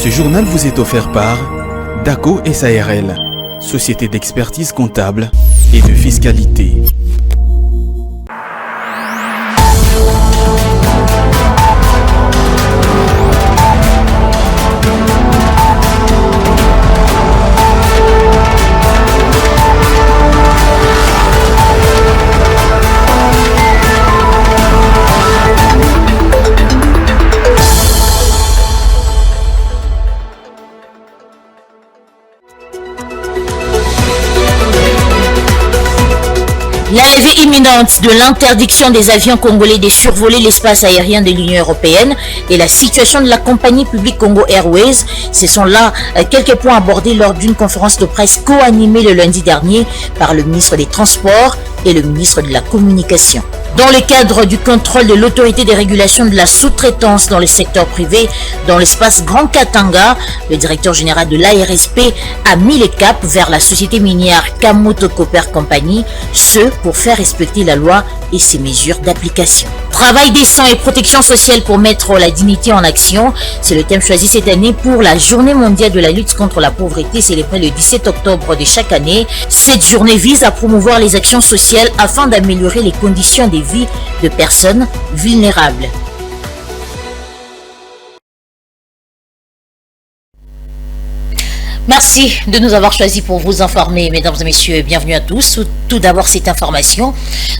Ce journal vous est offert par DACO SARL, société d'expertise comptable et de fiscalité. L'arrivée imminente de l'interdiction des avions congolais de survoler l'espace aérien de l'Union européenne et la situation de la compagnie publique Congo Airways, ce sont là quelques points abordés lors d'une conférence de presse co-animée le lundi dernier par le ministre des Transports et le ministre de la Communication. Dans le cadre du contrôle de l'autorité des régulations de la sous-traitance dans le secteur privé, dans l'espace Grand Katanga, le directeur général de l'ARSP a mis le cap vers la société minière Kamoto Copper Company, ce pour faire respecter la loi et ses mesures d'application. Travail décent et protection sociale pour mettre la dignité en action, c'est le thème choisi cette année pour la Journée mondiale de la lutte contre la pauvreté célébrée le 17 octobre de chaque année. Cette journée vise à promouvoir les actions sociales afin d'améliorer les conditions de vie de personnes vulnérables. Merci de nous avoir choisis pour vous informer, mesdames et messieurs. Bienvenue à tous. Tout d'abord, cette information.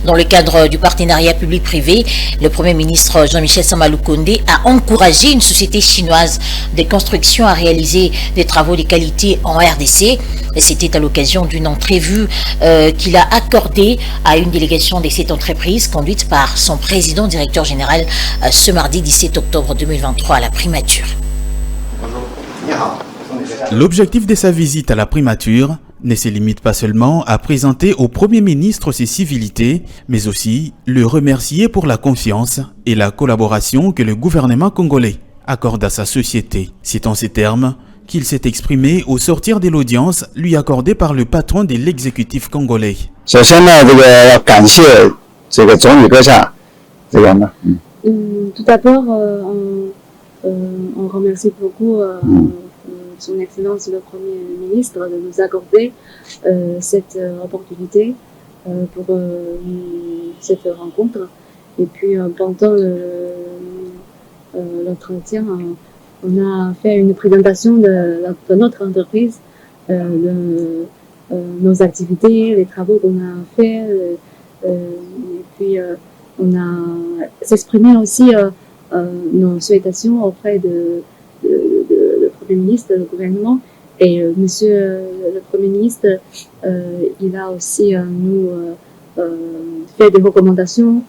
Dans le cadre du partenariat public-privé, le Premier ministre Jean-Michel Sama Lukonde a encouragé une société chinoise de construction à réaliser des travaux de qualité en RDC. C'était à l'occasion d'une entrevue qu'il a accordée à une délégation de cette entreprise conduite par son président directeur général ce mardi 17 octobre 2023 à la primature. L'objectif de sa visite à la primature ne se limite pas seulement à présenter au Premier ministre ses civilités, mais aussi le remercier pour la confiance et la collaboration que le gouvernement congolais accorde à sa société. C'est en ces termes qu'il s'est exprimé au sortir de l'audience lui accordée par le patron de l'exécutif congolais. Tout d'abord, on remercie beaucoup Son Excellence le Premier ministre de nous accorder cette opportunité pour cette rencontre. Et puis pendant l'entretien, on a fait une présentation de notre entreprise, nos activités, les travaux qu'on a fait. Et puis on a s'exprimé aussi nos souhaitations auprès de Premier ministre, le gouvernement, et Monsieur le Premier ministre, il a aussi nous fait des recommandations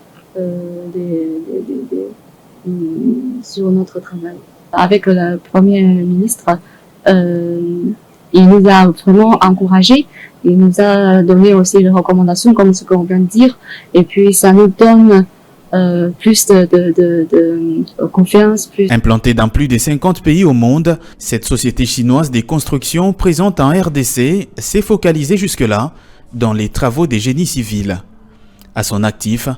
sur notre travail. Avec le Premier ministre, il nous a vraiment encouragés, il nous a donné aussi des recommandations comme ce qu'on vient de dire, et puis ça nous donne plus de confiance. Implantée dans plus de 50 pays au monde, cette société chinoise des constructions présente en RDC s'est focalisée jusque-là dans les travaux des génies civils. À son actif,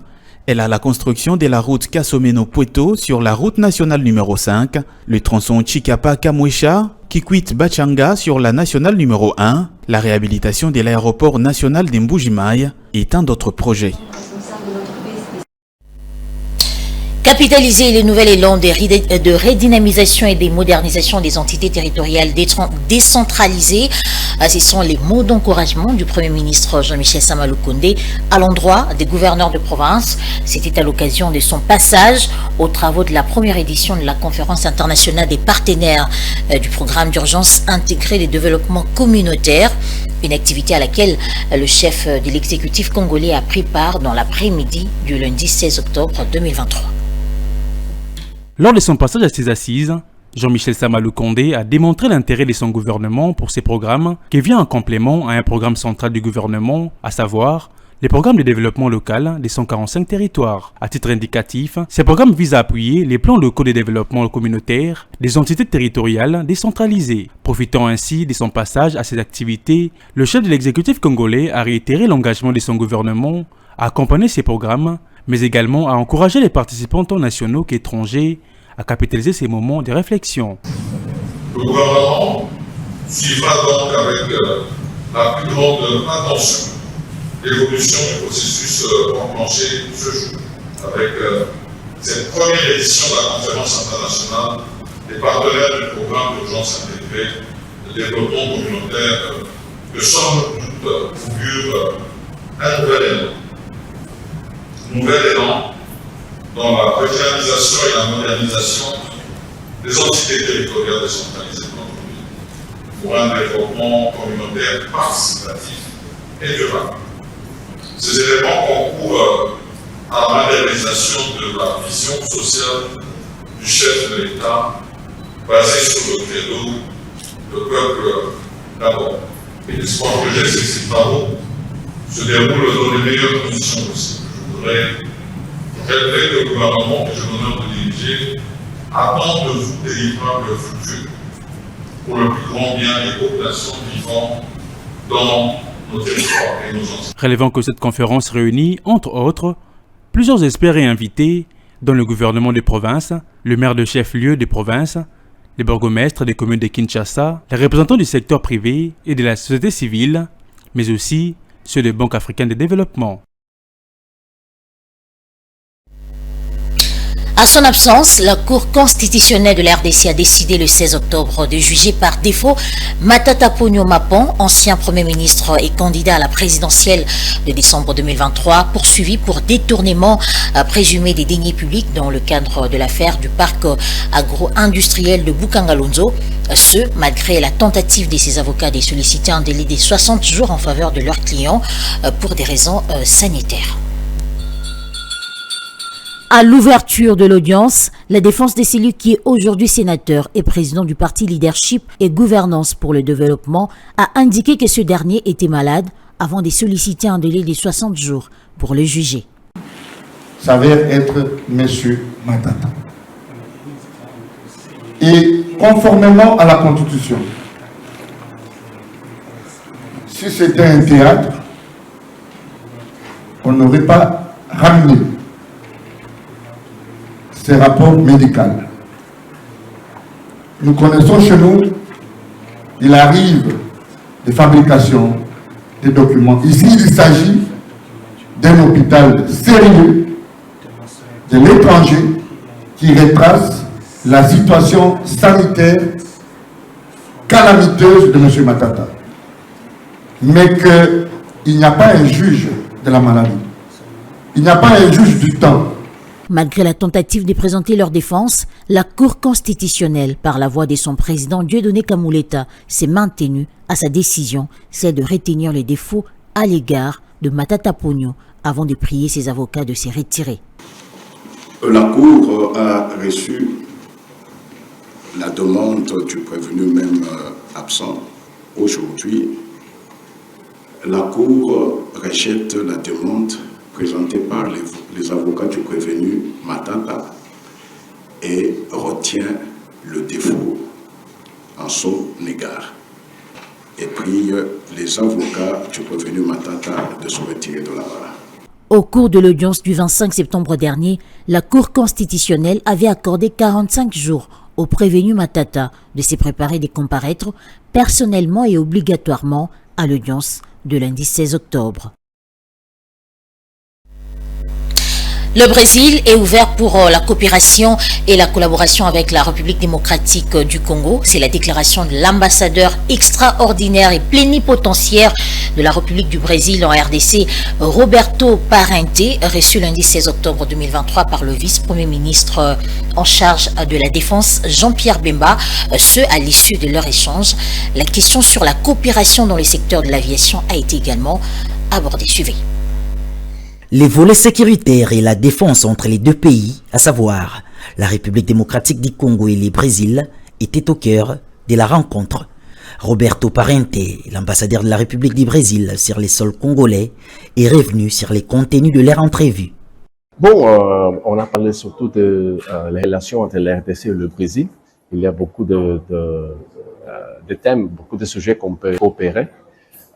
elle a la construction de la route Kasomeno-Pueto sur la route nationale numéro 5, le tronçon Chikapa-Kamwesha, Kikwit-Bachanga sur la nationale numéro 1, la réhabilitation de l'aéroport national d'Mbujimai et tant d'autres projets. Capitaliser les nouvelles élans de redynamisation et de modernisation des entités territoriales décentralisées, ce sont les mots d'encouragement du Premier ministre Jean-Michel Sama Lukonde à l'endroit des gouverneurs de province. C'était à l'occasion de son passage aux travaux de la première édition de la conférence internationale des partenaires du programme d'urgence intégré de développement communautaire, une activité à laquelle le chef de l'exécutif congolais a pris part dans l'après-midi du lundi 16 octobre 2023. Lors de son passage à ces assises, Jean-Michel Sama Lukonde a démontré l'intérêt de son gouvernement pour ces programmes qui vient en complément à un programme central du gouvernement, à savoir les programmes de développement local des 145 territoires. À titre indicatif, ces programmes visent à appuyer les plans locaux de développement communautaire des entités territoriales décentralisées. Profitant ainsi de son passage à ces activités, le chef de l'exécutif congolais a réitéré l'engagement de son gouvernement à accompagner ces programmes, mais également à encourager les participants tant nationaux qu'étrangers à capitaliser ces moments de réflexion. Le gouvernement suivra donc avec la plus grande attention l'évolution du processus enclenché ce jour, avec cette première édition de la conférence internationale des partenaires du programme d'urgence intégrée de développement communautaire que somme toute augure un nouvel élan dans la régionalisation et la modernisation des entités territoriales décentralisées de notre pays pour un développement communautaire participatif et durable. Ces éléments concourent à la matérialisation de la vision sociale du chef de l'État basée sur le credo le peuple d'abord. Et l'espoir que j'ai, c'est que ces travaux se déroulent dans les meilleures conditions possibles. Je voudrais relever que le gouvernement que j'ai l'honneur de diriger attend de vous des livrables futurs pour le plus grand bien des populations vivant dans nos territoires et nos anciens. Relevant que cette conférence réunit, entre autres, plusieurs experts et invités, dont le gouvernement des provinces, le maire de chef-lieu des provinces, les bourgmestres des communes de Kinshasa, les représentants du secteur privé et de la société civile, mais aussi ceux des banques africaines de développement. À son absence, la Cour constitutionnelle de la RDC a décidé le 16 octobre de juger par défaut Matata Ponyo Mapon, ancien Premier ministre et candidat à la présidentielle de décembre 2023, poursuivi pour détournement présumé des deniers publics dans le cadre de l'affaire du parc agro-industriel de Bukangalonzo, ce malgré la tentative de ses avocats de solliciter un délai de 60 jours en faveur de leurs clients pour des raisons sanitaires. À l'ouverture de l'audience, la défense de celui qui est aujourd'hui sénateur et président du parti Leadership et Gouvernance pour le Développement a indiqué que ce dernier était malade avant de solliciter un délai de 60 jours pour le juger. S'avère être M. Matata. Et conformément à la Constitution, si c'était un théâtre, on n'aurait pas ramené ces rapports médicaux. Nous connaissons chez nous, il arrive des fabrications, des documents. Ici, il s'agit d'un hôpital sérieux de l'étranger qui retrace la situation sanitaire calamiteuse de M. Matata. Mais qu'il n'y a pas un juge de la maladie. Il n'y a pas un juge du temps. Malgré la tentative de présenter leur défense, la Cour constitutionnelle, par la voix de son président Dieudonné Kamuleta, s'est maintenue à sa décision, celle de retenir les défauts à l'égard de Matata Ponyo avant de prier ses avocats de se retirer. La Cour a reçu la demande du prévenu même absent. Aujourd'hui, la Cour rejette la demande présentée par les avocats du prévenu Matata et retient le défaut en son égard et prie les avocats du prévenu Matata de se retirer de la barre. Au cours de l'audience du 25 septembre dernier, la Cour constitutionnelle avait accordé 45 jours au prévenu Matata de se préparer de comparaître personnellement et obligatoirement à l'audience de lundi 16 octobre. Le Brésil est ouvert pour la coopération et la collaboration avec la République démocratique du Congo. C'est la déclaration de l'ambassadeur extraordinaire et plénipotentiaire de la République du Brésil en RDC, Roberto Parente, reçu lundi 16 octobre 2023 par le vice-premier ministre en charge de la Défense, Jean-Pierre Bemba, ce à l'issue de leur échange. La question sur la coopération dans le secteur de l'aviation a été également abordée. Suivez. Les volets sécuritaires et la défense entre les deux pays, à savoir la République démocratique du Congo et le Brésil, étaient au cœur de la rencontre. Roberto Parente, l'ambassadeur de la République du Brésil sur les sols congolais, est revenu sur les contenus de leur entrevue. Bon, on a parlé surtout de les relations entre la RDC et le Brésil. Il y a beaucoup de thèmes, beaucoup de sujets qu'on peut coopérer.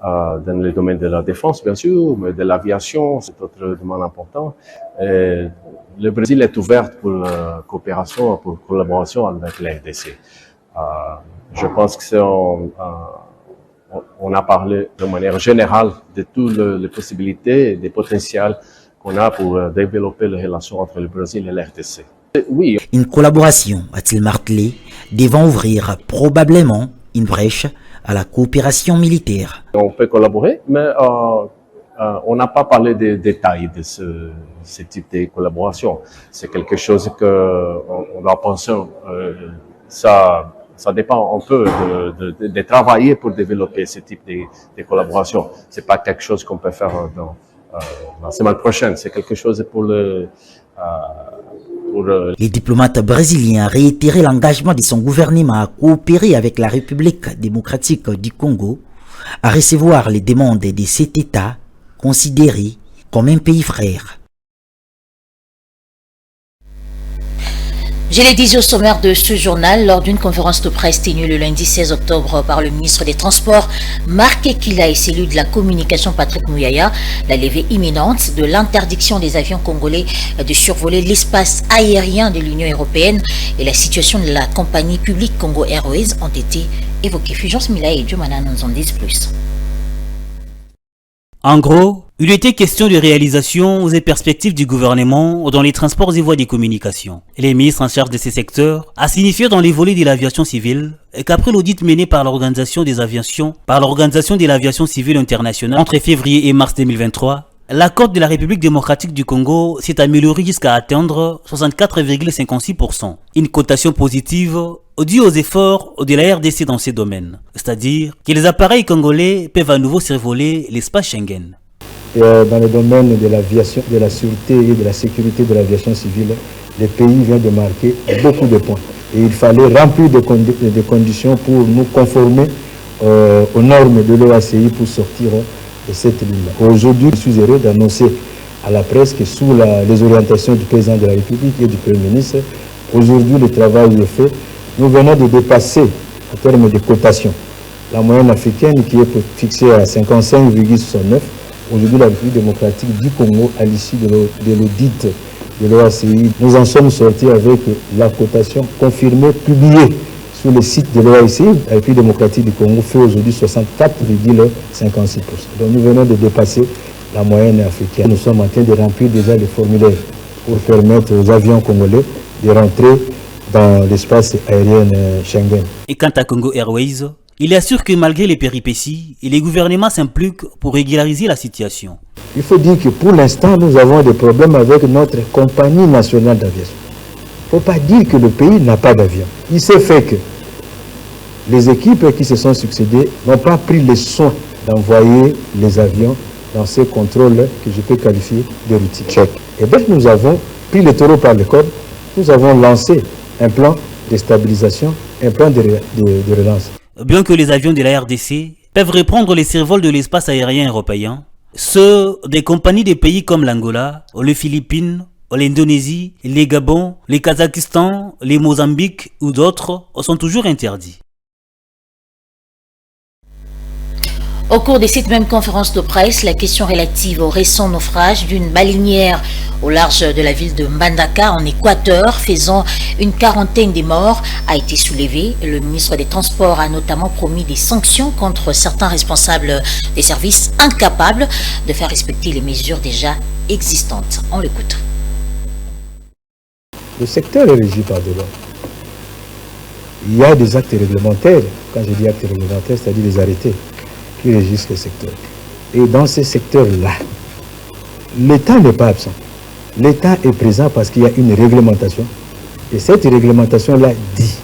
Dans le domaine de la défense, bien sûr, mais de l'aviation, c'est autre domaine important. Le Brésil est ouvert pour la coopération, pour la collaboration avec la RDC. Je pense que on a parlé de manière générale de toutes les possibilités et des potentiels qu'on a pour développer les relations entre le Brésil et l'RDC. Oui. Une collaboration, a-t-il martelé, devant ouvrir probablement une brèche à la coopération militaire. On peut collaborer, mais on n'a pas parlé des détails de ce type de collaboration. C'est quelque chose qu'on doit penser. Ça dépend un peu de travailler pour développer ce type de collaboration. C'est pas quelque chose qu'on peut faire dans la semaine prochaine. C'est quelque chose pour Les diplomates brésiliens réitéraient l'engagement de son gouvernement à coopérer avec la République démocratique du Congo, à recevoir les demandes de cet État considéré comme un pays frère. Je l'ai dit au sommaire de ce journal, lors d'une conférence de presse tenue le lundi 16 octobre par le ministre des Transports, Marc Ekila et celui de la communication Patrick Mouyaya, la levée imminente de l'interdiction des avions congolais de survoler l'espace aérien de l'Union européenne et la situation de la compagnie publique Congo Airways ont été évoquées. Fulgence Mila et Diomana nous en disent plus. En gros, il était question de réalisation et perspectives du gouvernement dans les transports et voies de communication. Les ministres en charge de ces secteurs a signifié dans les volets de l'aviation civile qu'après l'audit mené par l'Organisation de l'aviation civile internationale entre février et mars 2023, l'accord de la République démocratique du Congo s'est amélioré jusqu'à atteindre 64,56%. Une cotation positive due aux efforts de la RDC dans ces domaines. C'est-à-dire que les appareils congolais peuvent à nouveau survoler l'espace Schengen. Dans le domaine de l'aviation, de la sûreté et de la sécurité de l'aviation civile, le pays vient de marquer beaucoup de points. Et il fallait remplir des conditions pour nous conformer aux normes de l'OACI pour sortir de cette ligne-là. Aujourd'hui, je suis heureux d'annoncer à la presse que sous les orientations du président de la République et du Premier ministre, aujourd'hui le travail est fait. Nous venons de dépasser, en termes de cotation, la moyenne africaine qui est fixée à 55,69. Aujourd'hui, la République démocratique du Congo, à l'issue de l'audit de l'OACI, nous en sommes sortis avec la cotation confirmée, publiée sur le site de l'OACI. La République démocratique du Congo fait aujourd'hui 64,56%. Donc nous venons de dépasser la moyenne africaine. Nous sommes en train de remplir déjà les formulaires pour permettre aux avions congolais de rentrer dans l'espace aérien Schengen. Et quant à Congo Airways, il assure que malgré les péripéties, les gouvernements s'impliquent pour régulariser la situation. Il faut dire que pour l'instant, nous avons des problèmes avec notre compagnie nationale d'aviation. Il ne faut pas dire que le pays n'a pas d'avion. Il s'est fait que les équipes qui se sont succédées n'ont pas pris le soin d'envoyer les avions dans ces contrôles que je peux qualifier de routiers. Et bien nous avons pris le taureau par les cornes, nous avons lancé un plan de stabilisation, un plan de relance. Bien que les avions de la RDC peuvent reprendre les survols de l'espace aérien européen, ceux des compagnies des pays comme l'Angola, les Philippines, l'Indonésie, les Gabon, le Kazakhstan, les Mozambique ou d'autres sont toujours interdits. Au cours de cette même conférence de presse, la question relative au récent naufrage d'une baleinière au large de la ville de Mbandaka en Équateur, faisant une quarantaine de morts, a été soulevée. Le ministre des Transports a notamment promis des sanctions contre certains responsables des services incapables de faire respecter les mesures déjà existantes. On l'écoute. Le secteur est régi par des lois. Il y a des actes réglementaires. Quand je dis actes réglementaires, c'est-à-dire les arrêtés qui régissent le secteur. Et dans ces secteurs-là, l'État n'est pas absent. L'État est présent parce qu'il y a une réglementation. Et cette réglementation-là dit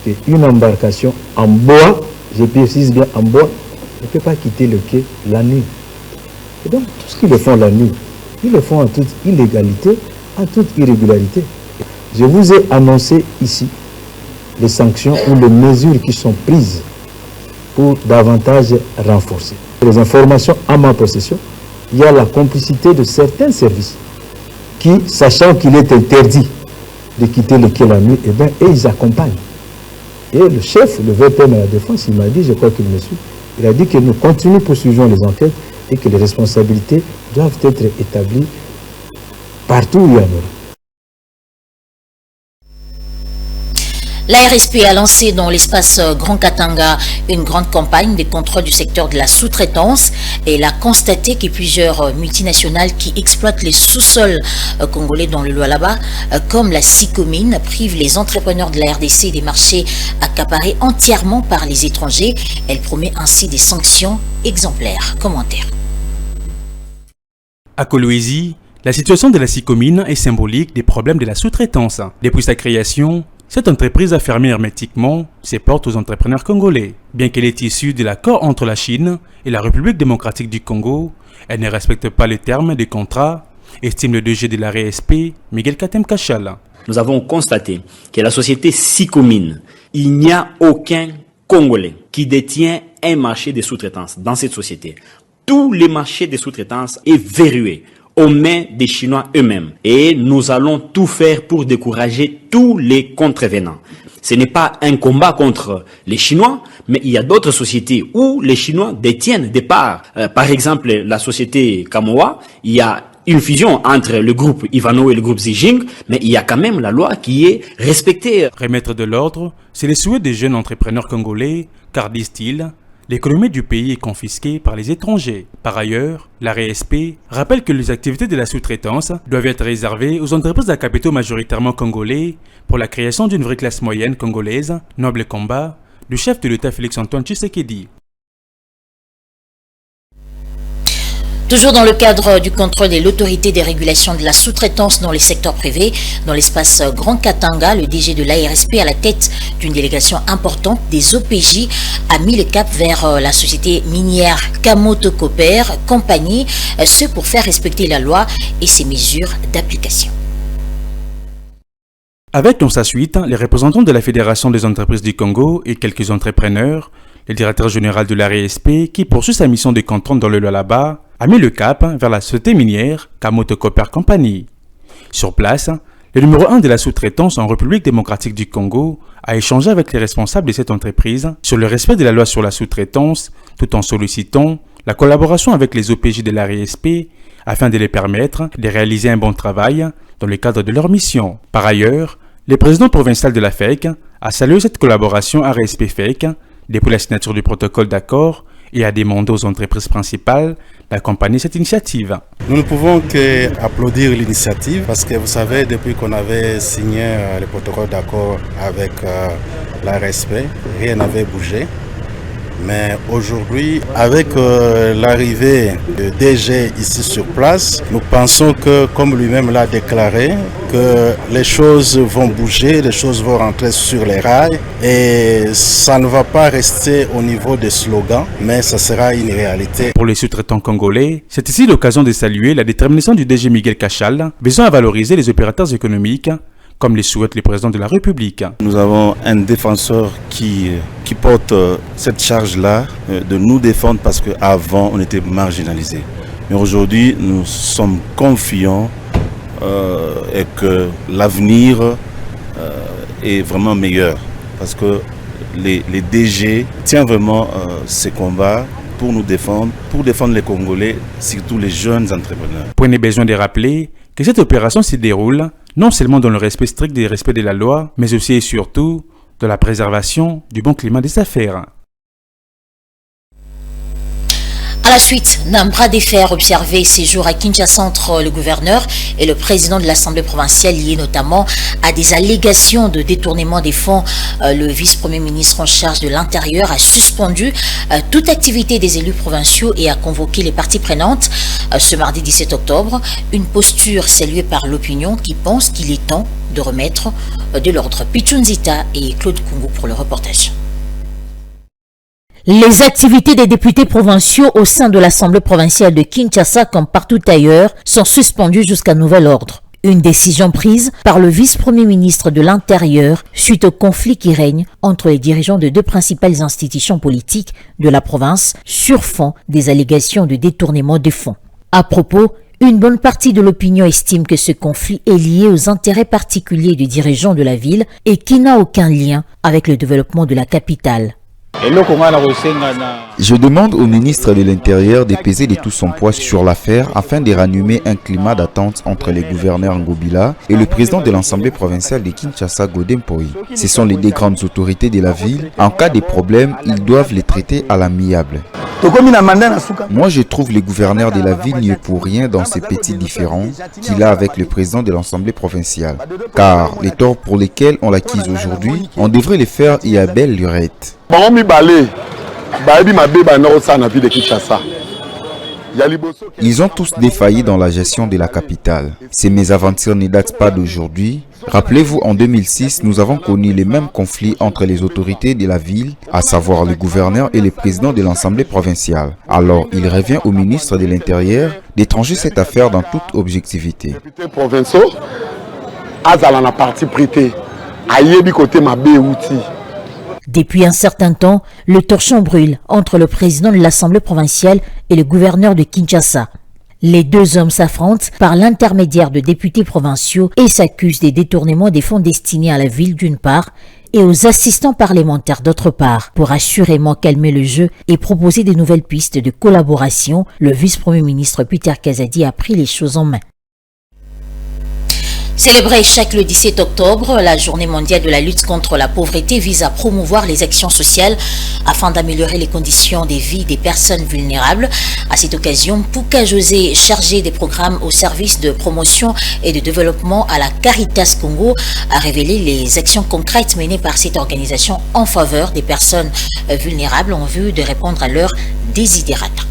qu'une embarcation en bois, je précise bien en bois, ne peut pas quitter le quai la nuit. Et donc, tout ce qu'ils le font la nuit, ils le font en toute illégalité, en toute irrégularité. Je vous ai annoncé ici les sanctions ou les mesures qui sont prises pour davantage renforcer. Les informations à ma possession, il y a la complicité de certains services qui, sachant qu'il est interdit de quitter le quai la nuit, et ils accompagnent. Et le chef, le VPM à la défense, il m'a dit, je crois qu'il me suit, il a dit que nous continuons, poursuivons les enquêtes et que les responsabilités doivent être établies partout où il y en aura. La RSP a lancé dans l'espace Grand Katanga une grande campagne de contrôle du secteur de la sous-traitance et elle a constaté que plusieurs multinationales qui exploitent les sous-sols congolais dans le Lualaba, comme la Sicomine, privent les entrepreneurs de la RDC des marchés accaparés entièrement par les étrangers. Elle promet ainsi des sanctions exemplaires. Commentaire. À Kolwezi, la situation de la Sicomine est symbolique des problèmes de la sous-traitance. Depuis sa création, cette entreprise a fermé hermétiquement ses portes aux entrepreneurs congolais. Bien qu'elle est issue de l'accord entre la Chine et la République démocratique du Congo, elle ne respecte pas les termes des contrats, estime le DG de la RSP, Miguel Katem Kachal. Nous avons constaté que la société Sicomine, il n'y a aucun Congolais qui détient un marché de sous-traitance dans cette société. Tous les marchés de sous-traitance est verrouillé aux mains des Chinois eux-mêmes. Et nous allons tout faire pour décourager tous les contrevenants. Ce n'est pas un combat contre les Chinois, mais il y a d'autres sociétés où les Chinois détiennent des parts. Par exemple, la société Kamoa, il y a une fusion entre le groupe Ivano et le groupe Zijing, mais il y a quand même la loi qui est respectée. Remettre de l'ordre, c'est le souhait des jeunes entrepreneurs congolais, car disent-ils, l'économie du pays est confisquée par les étrangers. Par ailleurs, la RSP rappelle que les activités de la sous-traitance doivent être réservées aux entreprises à capitaux majoritairement congolais pour la création d'une vraie classe moyenne congolaise, noble combat du chef de l'État Félix-Antoine Tshisekedi. Toujours dans le cadre du contrôle de l'autorité des régulations de la sous-traitance dans les secteurs privés, dans l'espace Grand Katanga, le DG de l'ARSP à la tête d'une délégation importante des OPJ a mis le cap vers la société minière Kamoto Copper Compagnie, ce pour faire respecter la loi et ses mesures d'application. Avec dans sa suite les représentants de la Fédération des entreprises du Congo et quelques entrepreneurs, le directeur général de l'ARSP, qui poursuit sa mission de contrôle dans le Lualaba, a mis le cap vers la société minière Kamoto Copper Company. Sur place, le numéro 1 de la sous-traitance en République démocratique du Congo a échangé avec les responsables de cette entreprise sur le respect de la loi sur la sous-traitance, tout en sollicitant la collaboration avec les OPJ de l'ARSP afin de les permettre de réaliser un bon travail dans le cadre de leur mission. Par ailleurs, le président provincial de la FEC a salué cette collaboration ARSP-FEC depuis la signature du protocole d'accord et a demandé aux entreprises principales d'accompagner cette initiative. Nous ne pouvons qu'applaudir l'initiative parce que vous savez, depuis qu'on avait signé le protocole d'accord avec l'ARSP, rien n'avait bougé. Mais aujourd'hui, avec l'arrivée de DG ici sur place, nous pensons que, comme lui-même l'a déclaré, que les choses vont bouger, les choses vont rentrer sur les rails et ça ne va pas rester au niveau des slogans, mais ça sera une réalité. Pour les sous-traitants congolais, c'est ici l'occasion de saluer la détermination du DG Miguel Kachal, visant à valoriser les opérateurs économiques, comme le souhaite le président de la République. Nous avons un défenseur qui porte cette charge-là de nous défendre parce qu'avant on était marginalisés. Mais aujourd'hui nous sommes confiants et que l'avenir est vraiment meilleur parce que les DG tiennent vraiment ces combats pour nous défendre, pour défendre les Congolais, surtout les jeunes entrepreneurs. Prenez besoin de rappeler que cette opération se déroule non seulement dans le respect strict des respects de la loi, mais aussi et surtout dans la préservation du bon climat des affaires. À la suite d'un bras de fer observé ces jours à Kinshasa entre le gouverneur et le président de l'Assemblée provinciale lié notamment à des allégations de détournement des fonds, le vice-premier ministre en charge de l'Intérieur a suspendu toute activité des élus provinciaux et a convoqué les parties prenantes ce mardi 17 octobre. Une posture saluée par l'opinion qui pense qu'il est temps de remettre de l'ordre. Pichunzita et Claude Kungu pour le reportage. Les activités des députés provinciaux au sein de l'Assemblée provinciale de Kinshasa, comme partout ailleurs, sont suspendues jusqu'à nouvel ordre. Une décision prise par le vice-premier ministre de l'Intérieur suite au conflit qui règne entre les dirigeants de deux principales institutions politiques de la province sur fond des allégations de détournement des fonds. À propos, une bonne partie de l'opinion estime que ce conflit est lié aux intérêts particuliers des dirigeants de la ville et qui n'a aucun lien avec le développement de la capitale. Je demande au ministre de l'Intérieur de peser de tout son poids sur l'affaire afin de ranimer un climat d'attente entre les gouverneurs Ngobila et le président de l'Assemblée provinciale de Kinshasa, Godem Poi. Ce sont les deux grandes autorités de la ville. En cas de problème, ils doivent les traiter à l'amiable. Moi, je trouve le gouverneur de la ville n'y est pour rien dans ces petits différends qu'il a avec le président de l'Assemblée provinciale. Car les torts pour lesquels on l'acquise aujourd'hui, on devrait les faire et à belle lurette. Ils ont tous défailli dans la gestion de la capitale. Ces mésaventures ne datent pas d'aujourd'hui. Rappelez-vous, en 2006, nous avons connu les mêmes conflits entre les autorités de la ville, à savoir le gouverneur et le président de l'Assemblée provinciale. Alors, il revient au ministre de l'Intérieur d'étranger cette affaire dans toute objectivité. Depuis un certain temps, le torchon brûle entre le président de l'Assemblée provinciale et le gouverneur de Kinshasa. Les deux hommes s'affrontent par l'intermédiaire de députés provinciaux et s'accusent des détournements des fonds destinés à la ville d'une part et aux assistants parlementaires d'autre part. Pour assurément calmer le jeu et proposer de nouvelles pistes de collaboration, le vice-premier ministre Peter Kazadi a pris les choses en main. Célébrée chaque le 17 octobre, la journée mondiale de la lutte contre la pauvreté vise à promouvoir les actions sociales afin d'améliorer les conditions de vie des personnes vulnérables. À cette occasion, Pouka José, chargé des programmes au service de promotion et de développement à la Caritas Congo, a révélé les actions concrètes menées par cette organisation en faveur des personnes vulnérables en vue de répondre à leurs desiderata.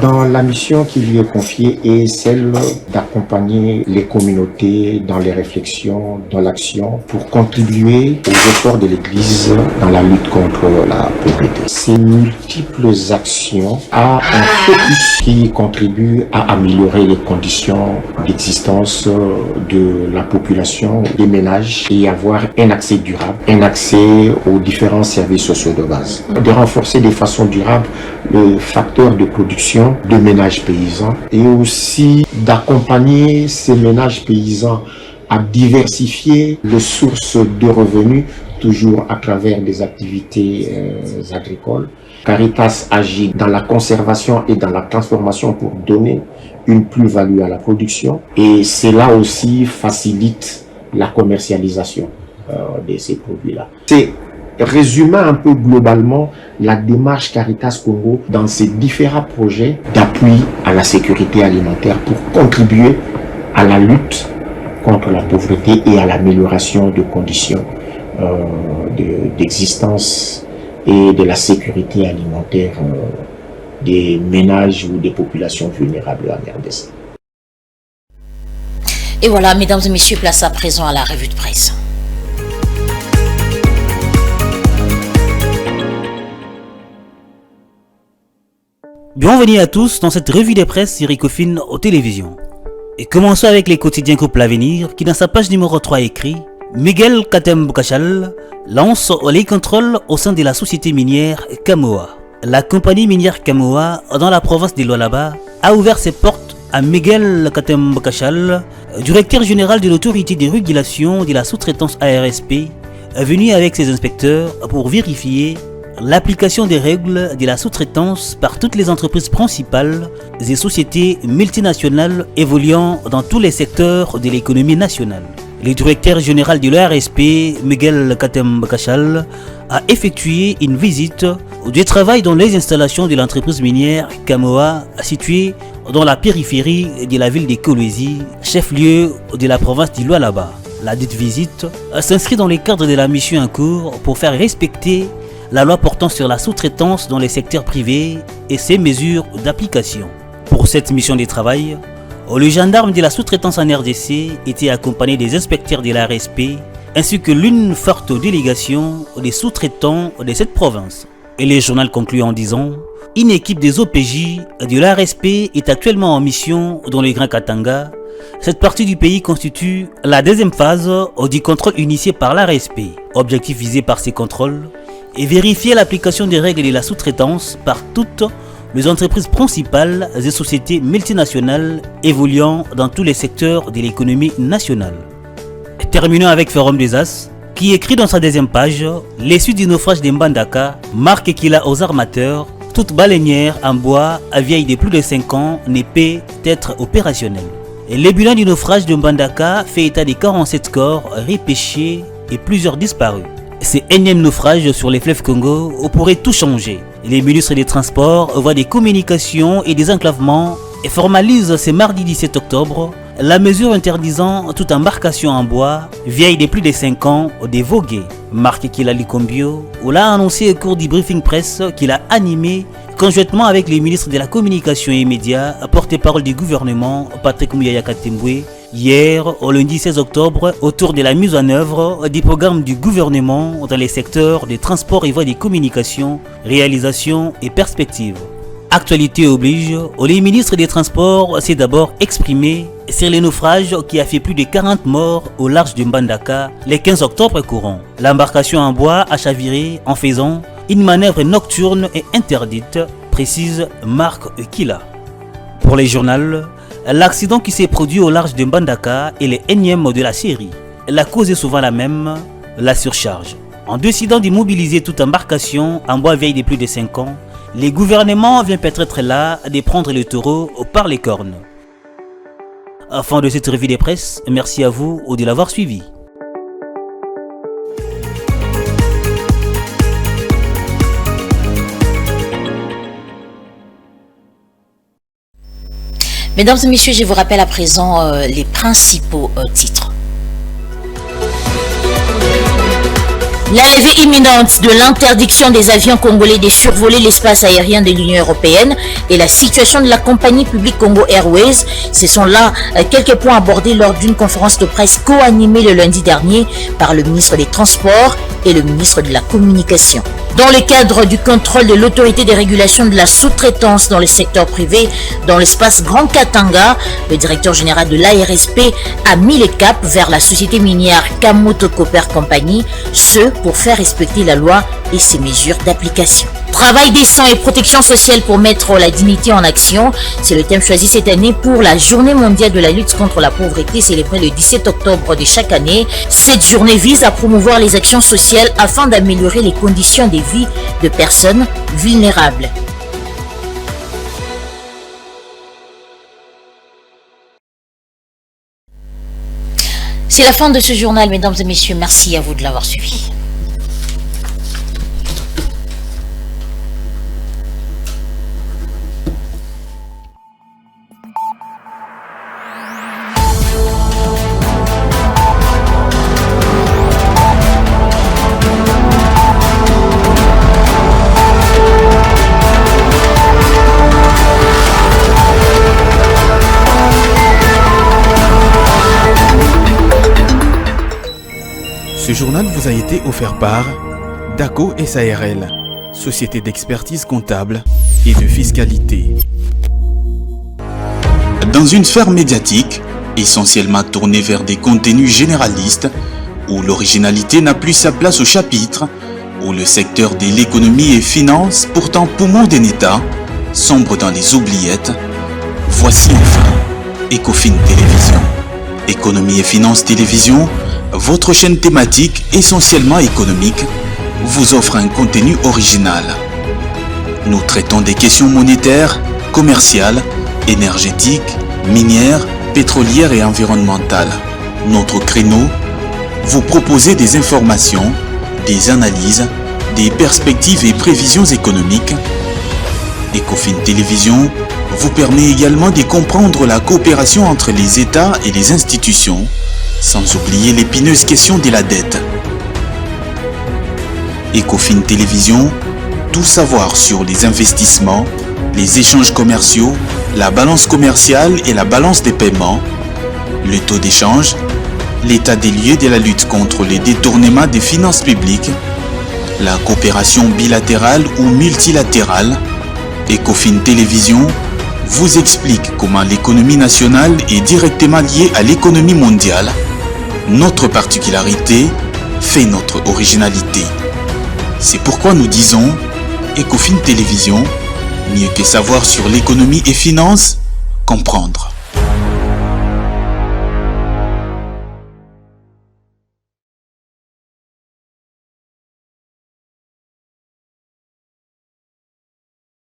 Dans la mission qui lui est confiée est celle d'accompagner les communautés dans les réflexions, dans l'action, pour contribuer aux efforts de l'Église dans la lutte contre la pauvreté. Ces multiples actions ont un focus qui contribue à améliorer les conditions d'existence de la population, des ménages, et avoir un accès durable, un accès aux différents services sociaux de base. De renforcer de façon durable le facteur de production de ménages paysans et aussi d'accompagner ces ménages paysans à diversifier les sources de revenus, toujours à travers des activités agricoles. Caritas agit dans la conservation et dans la transformation pour donner une plus-value à la production, et cela aussi facilite la commercialisation de ces produits-là. C'est résumer un peu globalement la démarche Caritas Congo dans ses différents projets d'appui à la sécurité alimentaire pour contribuer à la lutte contre la pauvreté et à l'amélioration des conditions d'existence et de la sécurité alimentaire des ménages ou des populations vulnérables en RDC. Et voilà, mesdames et messieurs, place à présent à la revue de presse. Bienvenue à tous dans cette revue de presse sur Ecofin aux télévisions. Et commençons avec les quotidiens Groupe L'Avenir qui dans sa page numéro 3 écrit Miguel Katem-Bokachal lance les contrôles au sein de la société minière Kamoa. La compagnie minière Kamoa dans la province de Lualaba a ouvert ses portes à Miguel Katem-Bokachal, directeur général de l'autorité de régulation de la sous-traitance ARSP, venu avec ses inspecteurs pour vérifier l'application des règles de la sous-traitance par toutes les entreprises principales et sociétés multinationales évoluant dans tous les secteurs de l'économie nationale. Le directeur général de l'ARSP, Miguel Katem-Bokachal, a effectué une visite du travail dans les installations de l'entreprise minière Kamoa, située dans la périphérie de la ville de Kolwezi, chef-lieu de la province du Lualaba. La dite visite s'inscrit dans le cadre de la mission en cours pour faire respecter la loi portant sur la sous-traitance dans les secteurs privés et ses mesures d'application. Pour cette mission de travail, le gendarme de la sous-traitance en RDC était accompagné des inspecteurs de l'ARSP ainsi que l'une forte délégation des sous-traitants de cette province. Et le journal conclut en disant « Une équipe des OPJ de l'ARSP est actuellement en mission dans le Grand Katanga. Cette partie du pays constitue la deuxième phase du contrôle initié par l'ARSP. Objectif visé par ces contrôles et vérifier l'application des règles de la sous-traitance par toutes les entreprises principales et sociétés multinationales évoluant dans tous les secteurs de l'économie nationale. Terminons avec Forum des As, qui écrit dans sa deuxième page les suites du naufrage des Mbandaka marque qu'il a aux armateurs toute baleinière en bois vieille de plus de 5 ans ne peut être opérationnelle. Et le bilan du naufrage de Mbandaka fait état de 47 corps repêchés et plusieurs disparus. Ces énièmes naufrages sur les fleuves Congo pourraient tout changer. Les ministres des Transports voient des communications et des enclavements et formalisent ce mardi 17 octobre la mesure interdisant toute embarcation en bois vieille de plus de 5 ans des vogués. Marc Kilali Kombio l'a annoncé au cours du briefing presse qu'il a animé conjointement avec les ministres de la Communication et Médias, porte-parole du gouvernement Patrick Mouyaya Katembwe, hier, au lundi 16 octobre, autour de la mise en œuvre du programme du gouvernement dans les secteurs des transports et voies de communication, réalisation et perspectives. Actualité oblige, le ministre des Transports s'est d'abord exprimé sur les naufrages qui a fait plus de 40 morts au large de Mbandaka le 15 octobre courant. L'embarcation en bois a chaviré en faisant une manœuvre nocturne et interdite, précise Marc Kila. Pour les journaux, l'accident qui s'est produit au large de Mbandaka est le énième de la série. La cause est souvent la même, la surcharge. En décidant d'immobiliser toute embarcation en bois vieille de plus de 5 ans, les gouvernements viennent peut-être là de prendre le taureau par les cornes. Fin de cette revue de presse, merci à vous de l'avoir suivi. Mesdames et messieurs, je vous rappelle à présent les principaux titres. La levée imminente de l'interdiction des avions congolais de survoler l'espace aérien de l'Union européenne et la situation de la compagnie publique Congo Airways, ce sont là quelques points abordés lors d'une conférence de presse co-animée le lundi dernier par le ministre des Transports et le ministre de la Communication. Dans le cadre du contrôle de l'autorité de régulation de la sous-traitance dans le secteur privé dans l'espace Grand Katanga, le directeur général de l'ARSP a mis le cap vers la société minière Kamoto Copper Company, ce pour faire respecter la loi et ses mesures d'application. Travail décent et protection sociale pour mettre la dignité en action, c'est le thème choisi cette année pour la Journée mondiale de la lutte contre la pauvreté célébrée le 17 octobre de chaque année. Cette journée vise à promouvoir les actions sociales afin d'améliorer les conditions de vie de personnes vulnérables. C'est la fin de ce journal, mesdames et messieurs. Merci à vous de l'avoir suivi. Ce journal vous a été offert par DACO SARL, société d'expertise comptable et de fiscalité. Dans une sphère médiatique, essentiellement tournée vers des contenus généralistes, où l'originalité n'a plus sa place au chapitre, où le secteur de l'économie et finance, pourtant poumon d'un État, sombre dans les oubliettes, voici enfin Ecofin Télévision. Économie et finance télévision, votre chaîne thématique essentiellement économique, vous offre un contenu original. Nous traitons des questions monétaires, commerciales, énergétiques, minières, pétrolières et environnementales. Notre créneau, vous proposer des informations, des analyses, des perspectives et prévisions économiques. Ecofin Télévision vous permet également de comprendre la coopération entre les États et les institutions, sans oublier l'épineuse question de la dette. Ecofin Télévision, tout savoir sur les investissements, les échanges commerciaux, la balance commerciale et la balance des paiements, le taux d'échange, l'état des lieux de la lutte contre les détournements des finances publiques, la coopération bilatérale ou multilatérale. Ecofin Télévision vous explique comment l'économie nationale est directement liée à l'économie mondiale. Notre particularité fait notre originalité. C'est pourquoi nous disons Ecofin Télévision, mieux que savoir sur l'économie et finances, comprendre.